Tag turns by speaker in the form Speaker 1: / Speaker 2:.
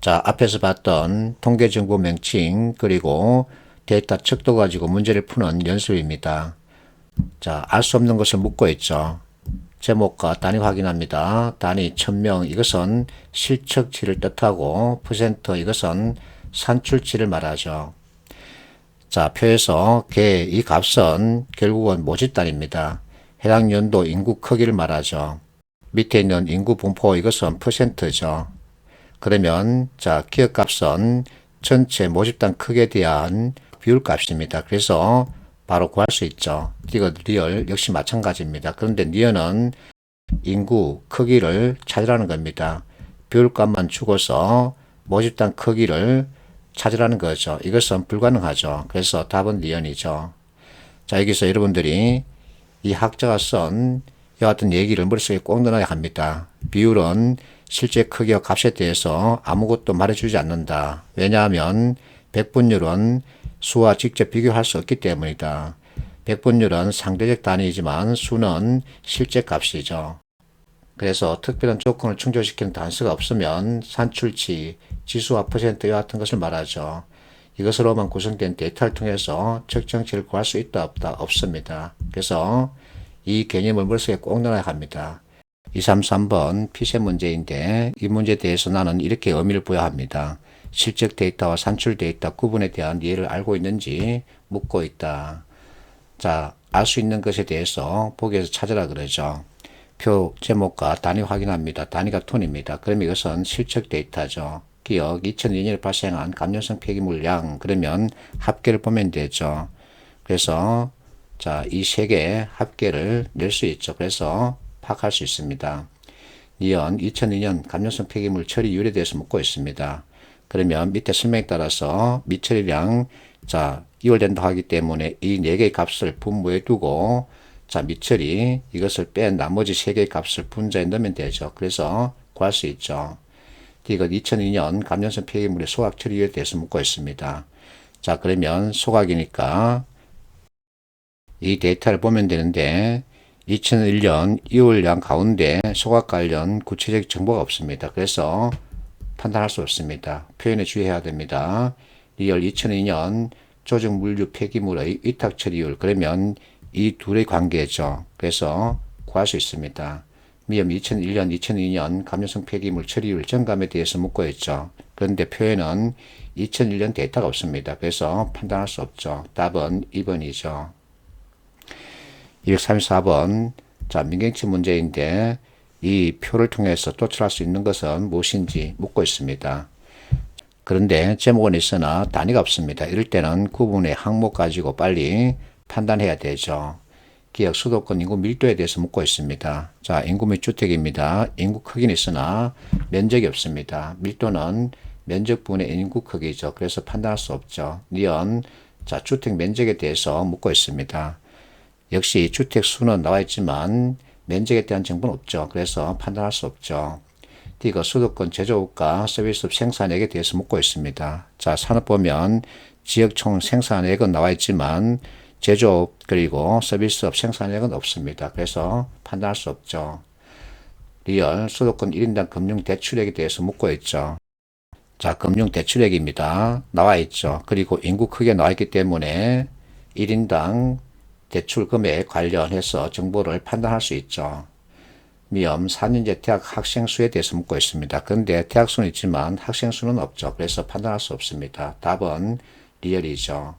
Speaker 1: 자, 앞에서 봤던 통계정보 명칭 그리고 데이터 척도 가지고 문제를 푸는 연습입니다. 자, 알 수 없는 것을 묻고 있죠. 제목과 단위 확인합니다. 단위 1000명 이것은 실측치를 뜻하고 퍼센트 이것은 산출치를 말하죠. 자, 표에서 이 값은 결국은 모집단입니다. 해당 연도 인구 크기를 말하죠. 밑에 있는 인구 분포 이것은 퍼센트죠. 그러면 자, 기억값은 전체 모집단 크기에 대한 비율값입니다. 그래서 바로 구할 수 있죠. 이거 리얼 역시 마찬가지입니다. 그런데 리얼은 인구 크기를 찾으라는 겁니다. 비율값만 주고서 모집단 크기를 찾으라는 거죠. 이것은 불가능하죠. 그래서 답은 리얼이죠. 자, 여기서 여러분들이 이 학자가 쓴 이와 같은 얘기를 머릿속에 꼭 넣어야 합니다. 비율은 실제 크기와 값에 대해서 아무것도 말해주지 않는다. 왜냐하면 백분율은 수와 직접 비교할 수 없기 때문이다. 백분율은 상대적 단위이지만 수는 실제 값이죠. 그래서 특별한 조건을 충족시키는 단서가 없으면 산출치, 지수와 퍼센트와 같은 것을 말하죠. 이것으로만 구성된 데이터를 통해서 측정치를 구할 수 있다 없다 없습니다. 그래서 이 개념을 머릿속에 꼭 넣어야 합니다. 233번 피셋 문제인데 이 문제에 대해서 나는 이렇게 의미를 부여합니다. 실적 데이터와 산출 데이터 구분에 대한 이해를 알고 있는지 묻고 있다. 자, 알 수 있는 것에 대해서 보기에서 찾으라 그러죠. 표 제목과 단위 확인합니다. 단위가 톤입니다. 그럼 이것은 실적 데이터죠. 기억 2002년에 발생한 감염성 폐기물량 그러면 합계를 보면 되죠. 그래서 자, 이 세 개의 합계를 낼 수 있죠. 그래서 파악할 수 있습니다. 니은 2002년 감염성 폐기물 처리율에 대해서 묻고 있습니다. 그러면 밑에 설명에 따라서 미처리량 자, 이월된다 하기 때문에 이 네 개의 값을 분모해 두고 자, 미처리 이것을 뺀 나머지 세 개의 값을 분자에 넣으면 되죠. 그래서 구할 수 있죠. 이건 2002년 감염성 폐기물의 소각 처리율에 대해서 묻고 있습니다. 자, 그러면 소각이니까 이 데이터를 보면 되는데 2001년 2월량 가운데 소각 관련 구체적 정보가 없습니다. 그래서 판단할 수 없습니다. 표현에 주의해야 됩니다. 리얼 2002년 조직 물류 폐기물의 위탁 처리율 그러면 이 둘의 관계죠. 그래서 구할 수 있습니다. 미음 2001년 2002년 감염성 폐기물 처리율 정감에 대해서 묻고 있죠. 그런데 표에는 2001년 데이터가 없습니다. 그래서 판단할 수 없죠. 답은 2번이죠. 234번 자, 민경치 문제인데 이 표를 통해서 도출할 수 있는 것은 무엇인지 묻고 있습니다. 그런데 제목은 있으나 단위가 없습니다. 이럴 때는 구분의 항목 가지고 빨리 판단해야 되죠. 기억 수도권 인구 밀도에 대해서 묻고 있습니다. 자, 인구 및 주택입니다. 인구 크기는 있으나 면적이 없습니다. 밀도는 면적분의 인구 크기죠. 그래서 판단할 수 없죠. 니은 자, 주택 면적에 대해서 묻고 있습니다. 역시 주택 수는 나와 있지만 면적에 대한 정보는 없죠. 그래서 판단할 수 없죠. D가 수도권 제조업과 서비스업 생산액에 대해서 묻고 있습니다. 자, 산업 보면 지역 총 생산액은 나와 있지만 제조업 그리고 서비스업 생산액은 없습니다. 그래서 판단할 수 없죠. 리얼 수도권 1인당 금융 대출액에 대해서 묻고 있죠. 자, 금융 대출액입니다. 나와 있죠. 그리고 인구 크기가 나와 있기 때문에 1인당 대출 금액 관련해서 정보를 판단할 수 있죠. 미음 4년제 대학 학생 수에 대해서 묻고 있습니다. 그런데 대학 수는 있지만 학생 수는 없죠. 그래서 판단할 수 없습니다. 답은 리얼이죠.